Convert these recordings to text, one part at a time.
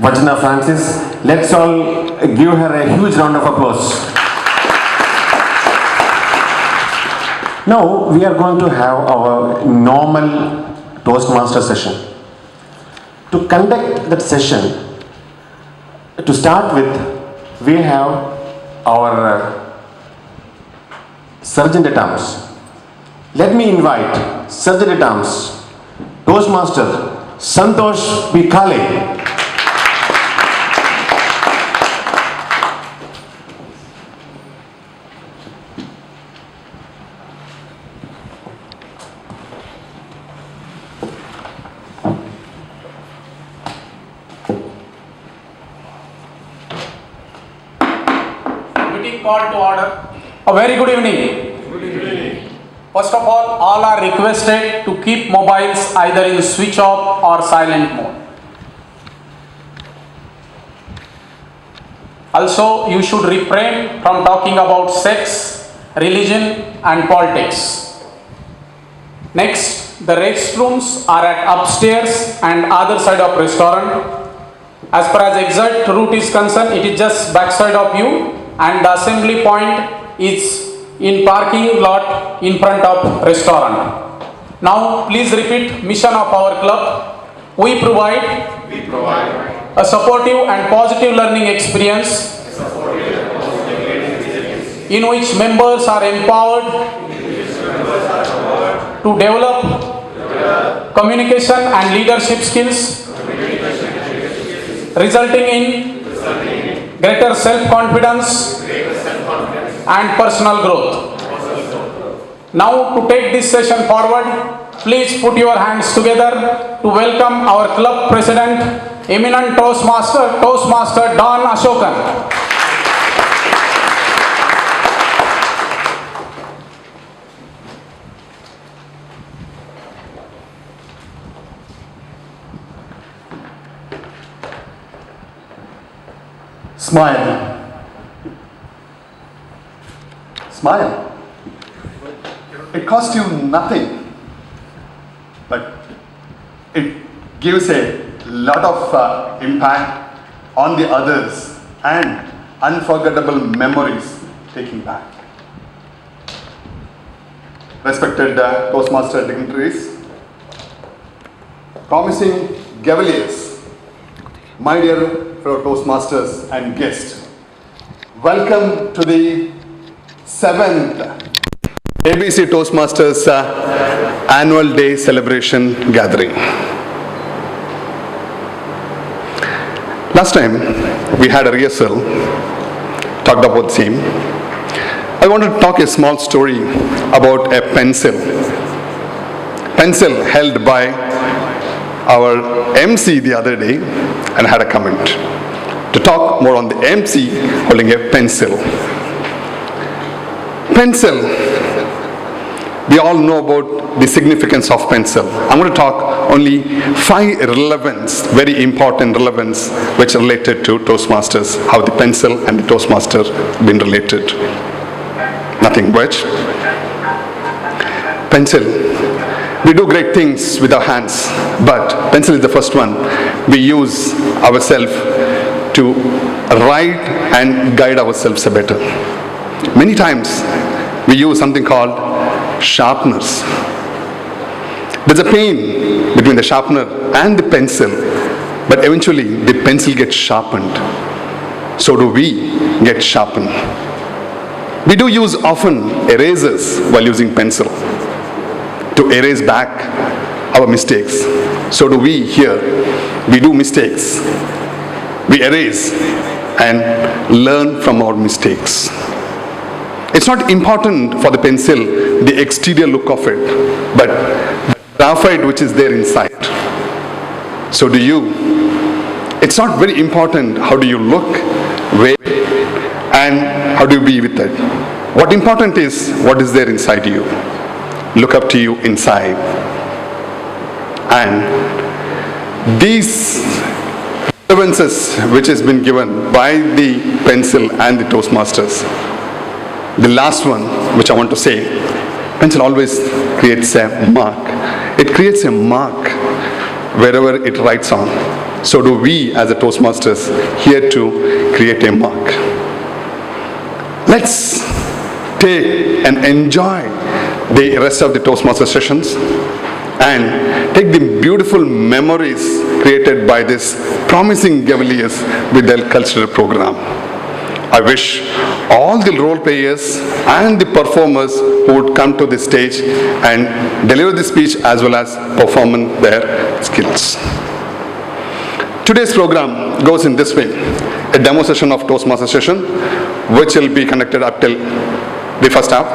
Vajna Francis. Let's all give her a huge round of applause. Now we are going to have our normal Toastmaster session. To conduct that session, to start with, we have our Sergeant at Arms. Let me invite Sergeant at Arms, Toastmaster Santosh P. Kale. Call to order. A very good evening. Good evening. First of all are requested to keep mobiles either in switch off or silent mode. Also, you should refrain from talking about sex, religion and politics. Next, the restrooms are at upstairs and other side of restaurant. As far as exact route is concerned, it is just backside of you, and the assembly point is in parking lot in front of restaurant. Now please repeat mission of our club. We provide a supportive and positive learning experience in which members are empowered to develop communication and leadership skills, resulting in greater self-confidence and personal growth. Now to take this session forward, please put your hands together to welcome our club president, eminent Toastmaster Don Ashokan. Smile. Smile. It costs you nothing, but it gives a lot of impact on the others and unforgettable memories taking back. Respected Toastmaster dignitaries, promising Cavaliers, my dear fellow Toastmasters and guests, welcome to the 7th ABC Toastmasters Annual Day Celebration Gathering. Last time we had a rehearsal, talked about the same. I want to talk a small story about a pencil. Pencil held by our MC the other day and had a comment. To talk more on the MC holding a pencil. Pencil. We all know about the significance of pencil. I'm going to talk only 5 very important relevance which are related to Toastmasters, how the pencil and the Toastmaster been related. Nothing much. Pencil. We do great things with our hands, but pencil is the first one. We use ourselves to write and guide ourselves a better. Many times we use something called sharpeners. There's a pain between the sharpener and the pencil, but eventually the pencil gets sharpened. So do we get sharpened. We do use often erasers while using pencil to erase back our mistakes. So do we here. We do mistakes. We erase and learn from our mistakes. It's not important for the pencil, the exterior look of it, but the graphite which is there inside. So do you. It's not very important how do you look, where, and how do you be with it. What important is what is there inside you. Look up to you inside. And these relevances which has been given by the pencil and the Toastmasters. The last one which I want to say, pencil always creates a mark. It creates a mark wherever it writes on. so do we as a Toastmasters here to create a mark. Let's take and enjoy the rest of the Toastmaster sessions and take the beautiful memories created by these promising Cavaliers with their cultural program. I wish all the role players and the performers who would come to the stage and deliver the speech as well as perform their skills. Today's program goes in this way: a demo session of Toastmaster session, which will be conducted up till the first half,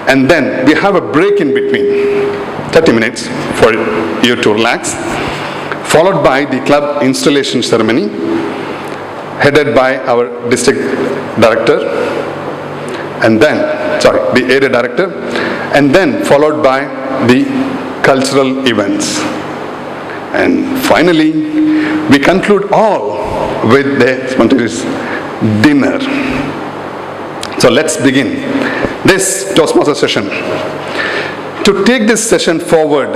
and then we have a break in between, 30 minutes for you to relax, followed by the club installation ceremony headed by our district director, and then, the area director, and then followed by the cultural events. And finally, we conclude all with the spontaneous dinner. So let's begin this Toastmaster session. To take this session forward,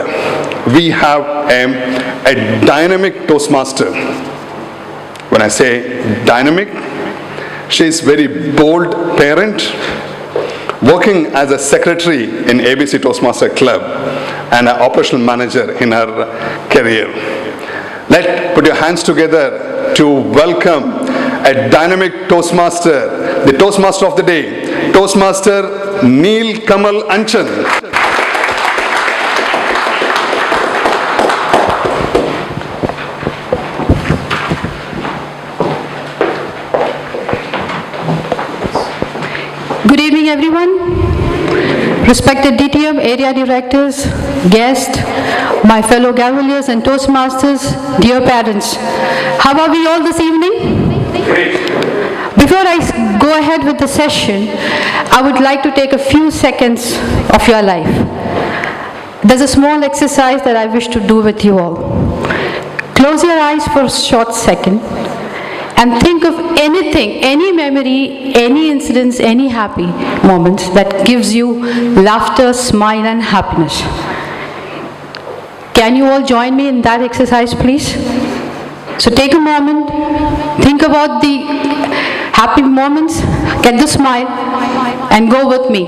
we have a dynamic Toastmaster. When I say dynamic, she is very bold parent, working as a secretary in ABC Toastmaster Club and an operational manager in her career. Let's put your hands together to welcome a dynamic Toastmaster, the Toastmaster of the day, Toastmaster Neil Kamal Anchan. Good evening, everyone. Respected DTM, area directors, guests, my fellow Cavaliers and Toastmasters, dear parents. How are we all this evening? Before I go ahead with the session, I would like to take a few seconds of your life. There's a small exercise that I wish to do with you all. Close your eyes for a short second and think of anything, any memory, any incidents, any happy moments that gives you laughter, smile and happiness. Can you all join me in that exercise, please? So take a moment, think about the happy moments, get the smile and go with me.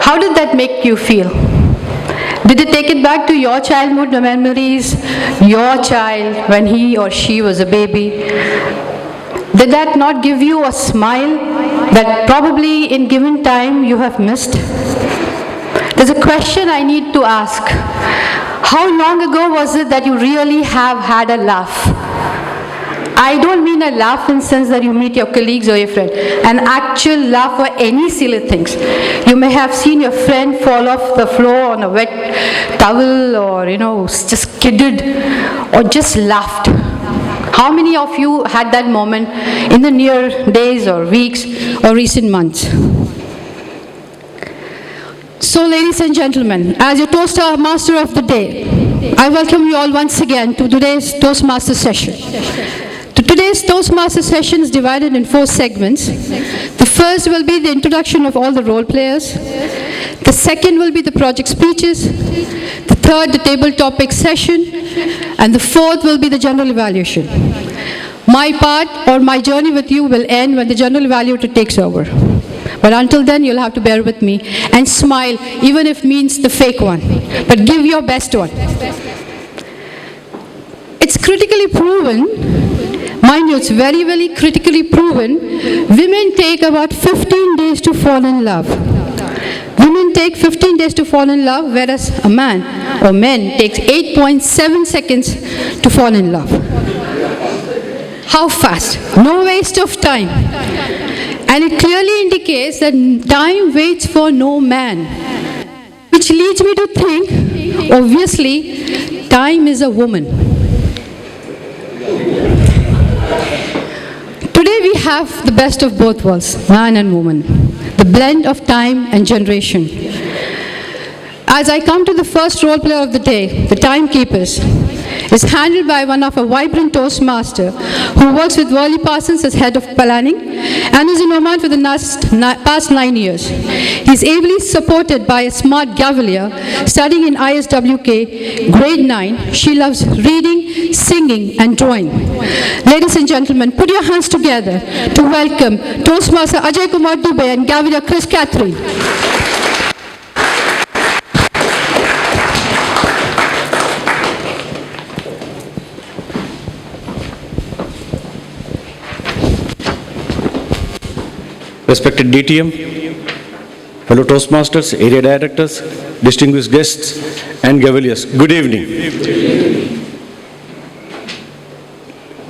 How did that make you feel? Did it take it back to your childhood memories, your child when he or she was a baby? Did that not give you a smile that probably in given time you have missed? There's a question I need to ask. How long ago was it that you really have had a laugh? I don't mean a laugh in the sense that you meet your colleagues or your friend. An actual laugh for any silly things. You may have seen your friend fall off the floor on a wet towel or, just kidded or just laughed. How many of you had that moment in the near days or weeks or recent months? So, ladies and gentlemen, as your Toastmaster of the day, I welcome you all once again to today's Toastmaster session. Today's Toastmaster session is divided in 4 segments. The first will be the introduction of all the role players. The second will be the project speeches. The third, the table topic session. And the fourth will be the general evaluation. My part or my journey with you will end when the general evaluator takes over. But until then, you'll have to bear with me and smile, even if it means the fake one. But give your best one. It's critically proven, mind you, it's very, very critically proven, women take about 15 days to fall in love. Women take 15 days to fall in love, whereas a man or men takes 8.7 seconds to fall in love. How fast? No waste of time. And it clearly indicates that time waits for no man. Which leads me to think, obviously, time is a woman. Today we have the best of both worlds, man and woman. The blend of time and generation. As I come to the first role player of the day, the timekeepers, is handled by one of a vibrant Toastmaster who works with Wally Parsons as head of planning and is in Oman for the past 9 years. He is ably supported by a smart Gavalier studying in ISWK grade 9. She loves reading, singing and drawing. Ladies and gentlemen, put your hands together to welcome Toastmaster Ajay Kumar Dubey and Gavalier Chris Catherine. Respected DTM, fellow Toastmasters, area directors, distinguished guests, and Gavaliers, good evening.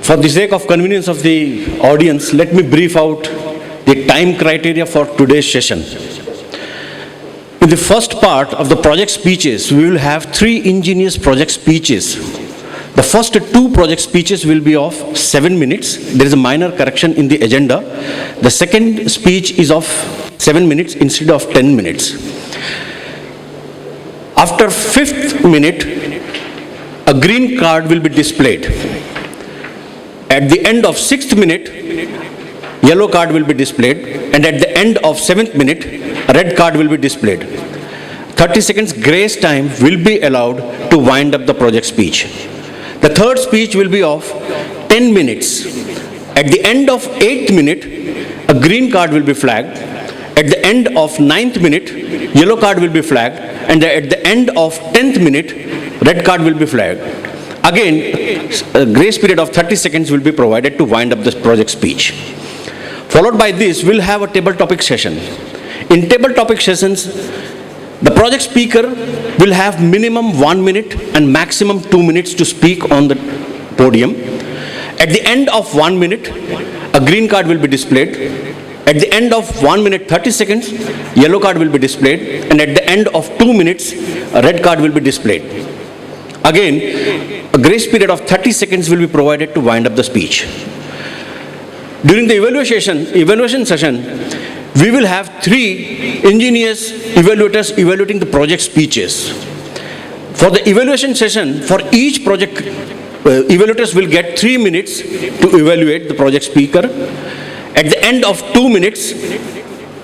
For the sake of convenience of the audience, let me brief out the time criteria for today's session. In the first part of the project speeches, we will have 3 ingenious project speeches. The first 2 project speeches will be of 7 minutes. There is a minor correction in the agenda. The second speech is of 7 minutes instead of 10 minutes. After 5th minute, a green card will be displayed. At the end of 6th minute, yellow card will be displayed. And at the end of 7th minute, a red card will be displayed. 30 seconds grace time will be allowed to wind up the project speech. The third speech will be of 10 minutes. At the end of 8th minute, a green card will be flagged. At the end of 9th minute, yellow card will be flagged. And at the end of 10th minute, red card will be flagged. Again, a grace period of 30 seconds will be provided to wind up this project speech. Followed by this, we'll have a table topic session. In table topic sessions, the project speaker will have minimum 1 minute and maximum 2 minutes to speak on the podium. At the end of 1 minute, a green card will be displayed. At the end of 1 minute 30 seconds, yellow card will be displayed. And at the end of 2 minutes, a red card will be displayed. Again, a grace period of 30 seconds will be provided to wind up the speech. During the evaluation session, we will have 3 ingenious evaluators evaluating the project speeches. For the evaluation session, for each project, evaluators will get 3 minutes to evaluate the project speaker. At the end of 2 minutes,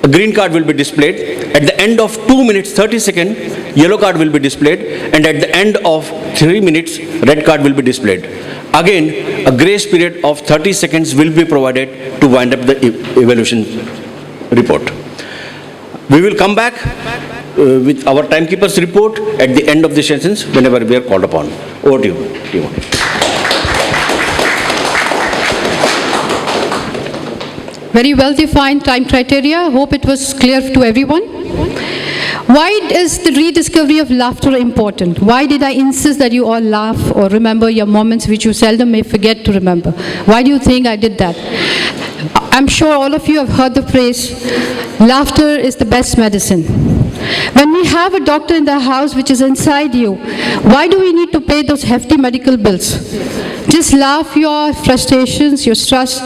a green card will be displayed. At the end of 2 minutes 30 seconds, yellow card will be displayed. And at the end of 3 minutes, red card will be displayed. Again, a grace period of 30 seconds will be provided to wind up the evaluation report. We will come back with our timekeepers report at the end of the sessions whenever we are called upon. Over to you. Very well defined time criteria. Hope it was clear to everyone. Why is the rediscovery of laughter important? Why did I insist that you all laugh or remember your moments which you seldom may forget to remember? Why do you think I did that? I'm sure all of you have heard the phrase, laughter is the best medicine. When we have a doctor in the house which is inside you, why do we need to pay those hefty medical bills? Just laugh your frustrations, your stress.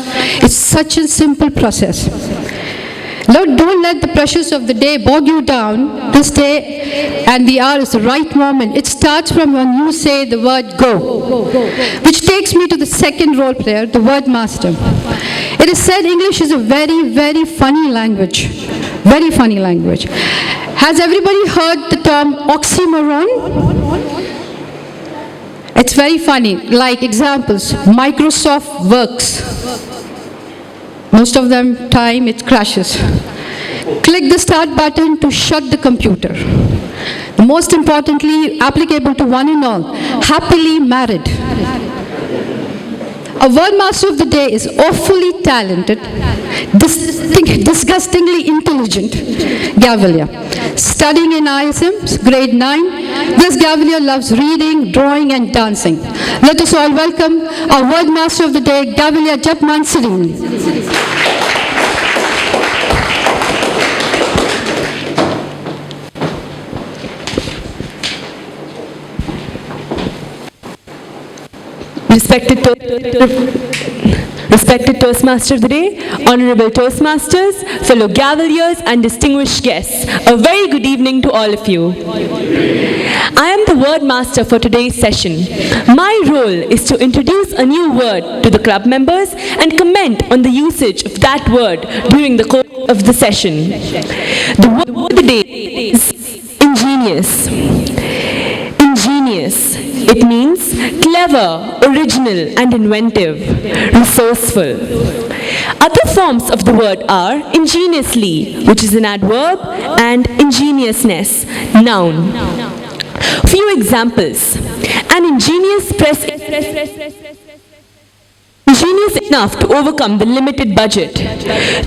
It's such a simple process. Lord, don't let the pressures of the day bog you down. This day and the hour is the right moment. It starts from when you say the word go. Which takes me to the second role player, the word master. It is said English is a very, very funny language. Very funny language. Has everybody heard the term oxymoron? It's very funny. Like examples, Microsoft works. Most of them time it crashes. Click the start button to shut the computer. Most importantly, applicable to one and all, happily married. Our word master of the day is awfully talented, disgustingly intelligent, Gavilia. Studying in ISM, grade 9, this Gavilia loves reading, drawing and dancing. Let us all welcome our word master of the day, Gavilia Japman Sirin. Respected Toastmaster of the Day, Honorable Toastmasters, fellow Gavaliers and distinguished guests, a very good evening to all of you. I am the word master for today's session. My role is to introduce a new word to the club members and comment on the usage of that word during the course of the session. The word of the day is ingenious. Ingenious. It means clever, original and inventive, resourceful. Other forms of the word are ingeniously, which is an adverb, and ingeniousness, noun. Few examples. An ingenious ingenious enough to overcome the limited budget.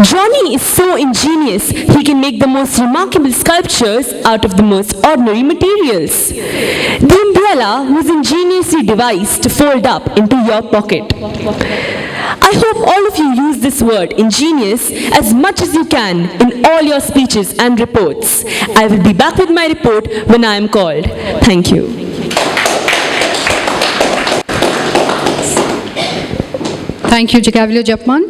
Johnny is so ingenious, he can make the most remarkable sculptures out of the most ordinary materials. The umbrella was ingeniously devised to fold up into your pocket. I hope all of you use this word, ingenious, as much as you can in all your speeches and reports. I will be back with my report when I am called. Thank you. Thank you, Gavilia Japman.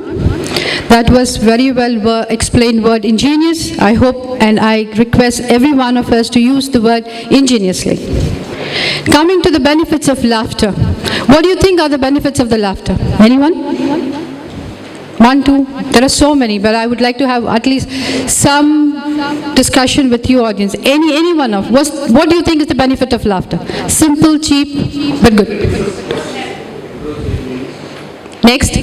That was very well explained word ingenious. I hope and I request every one of us to use the word ingeniously. Coming to the benefits of laughter. What do you think are the benefits of the laughter? Anyone? One, two? There are so many, but I would like to have at least some discussion with you audience. Any one of, what do you think is the benefit of laughter? Simple, cheap, but good. Next.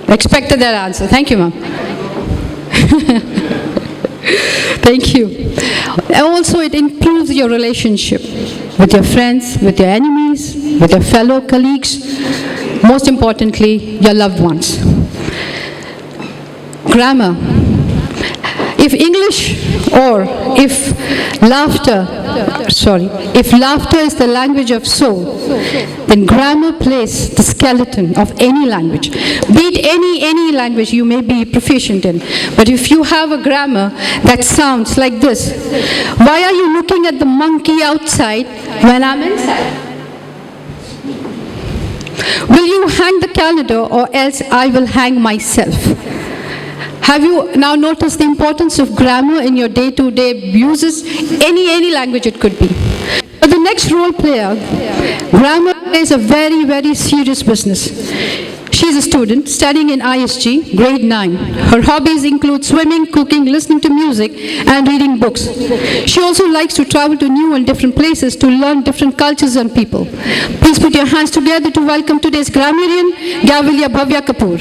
Expected that answer. Thank you, ma'am. Thank you. Also, it improves your relationship with your friends, with your enemies, with your fellow colleagues, most importantly, your loved ones. Grammar. If English or if laughter is the language of soul, then grammar plays the skeleton of any language. Be it any language you may be proficient in. But if you have a grammar that sounds like this, why are you looking at the monkey outside when I'm inside? Will you hang the calendar or else I will hang myself? Have you now noticed the importance of grammar in your day-to-day uses? Any language it could be. But the next role player, grammar is a very, very serious business. She's a student studying in ISG, grade 9. Her hobbies include swimming, cooking, listening to music, and reading books. She also likes to travel to new and different places to learn different cultures and people. Please put your hands together to welcome today's grammarian, Gavilia Bhavya Kapoor.